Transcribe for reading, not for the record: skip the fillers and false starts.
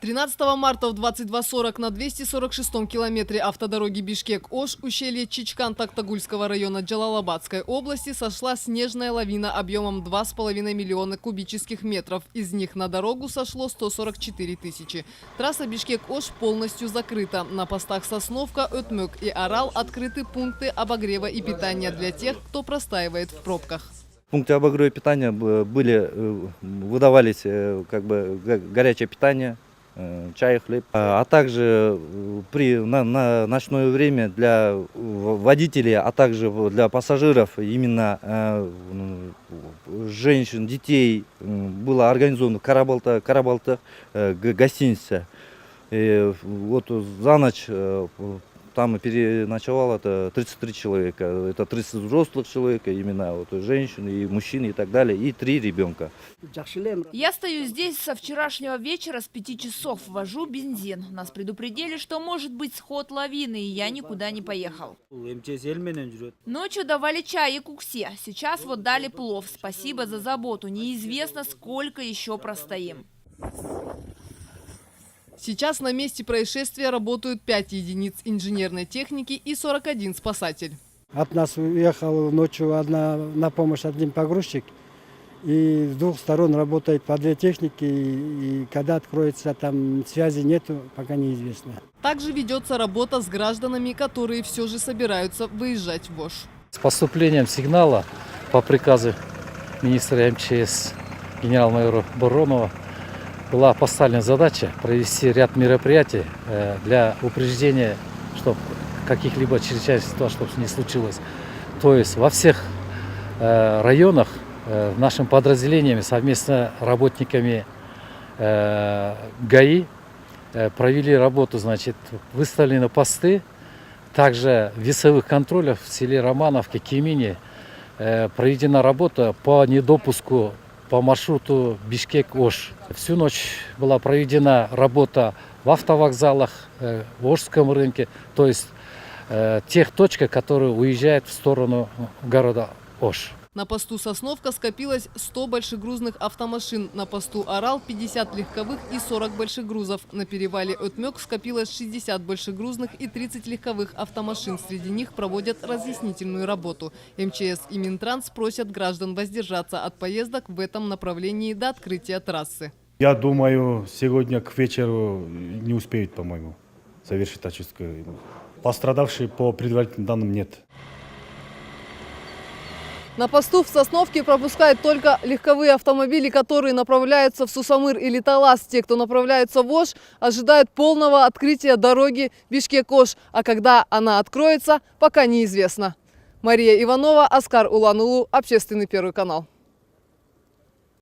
13 марта в 22:40 на 246-м километре автодороги Бишкек-Ош, ущелье Чичкан-Токтагульского района Джалалабадской области сошла снежная лавина объемом 2,5 миллиона кубических метров. Из них на дорогу сошло 144 тысячи. Трасса Бишкек-Ош полностью закрыта. На постах Сосновка, Өтмөк и Арал открыты пункты обогрева и питания для тех, кто простаивает в пробках. Пункты обогрева и питания выдавались горячее питание, чай, хлеб. А также на ночное время для водителей, а также для пассажиров, именно женщин, детей, было организовано Карабалта гостиница. И вот за ночь там переночевало это 33 человека. Это 30 взрослых человек, именно вот женщины и мужчины и так далее, и 3 ребенка. Я стою здесь со вчерашнего вечера с 5 часов, вожу бензин. Нас предупредили, что может быть сход лавины, и я никуда не поехал. Ночью давали чай и куксе. Сейчас вот дали плов. Спасибо за заботу. Неизвестно, сколько еще простоим. Сейчас на месте происшествия работают 5 единиц инженерной техники и 41 спасатель. От нас уехал ночью на помощь один погрузчик. И с двух сторон работает по 2 техники. И когда откроется, там связи нету, пока неизвестно. Также ведется работа с гражданами, которые все же собираются выезжать в Ош. С поступлением сигнала по приказу министра МЧС генерал-майора Буронова была поставлена задача провести ряд мероприятий для упреждения, чтобы каких-либо чрезвычайных ситуаций чтобы не случилось. То есть во всех районах нашим подразделениями совместно с работниками ГАИ провели работу, значит, выставлены посты, также весовых контролях в селе Романовке, Кемине проведена работа по недопуску по маршруту Бишкек-Ош. Всю ночь была проведена работа в автовокзалах, в Ошском рынке, то есть тех точках, которые уезжают в сторону города Ош. На посту Сосновка скопилось 100 большегрузных автомашин, на посту Арал 50 легковых и 40 большегрузов. На перевале Өтмөк скопилось 60 большегрузных и 30 легковых автомашин. Среди них проводят разъяснительную работу. МЧС и Минтранс просят граждан воздержаться от поездок в этом направлении до открытия трассы. Я думаю, сегодня к вечеру не успеют, по-моему, завершить очистку. Пострадавших по предварительным данным нет. На посту в Сосновке пропускают только легковые автомобили, которые направляются в Сусамыр или Талас. Те, кто направляются в Ош, ожидают полного открытия дороги Бишкек-Ош. А когда она откроется, пока неизвестно. Мария Иванова, Оскар Улан-Улу, Общественный первый канал.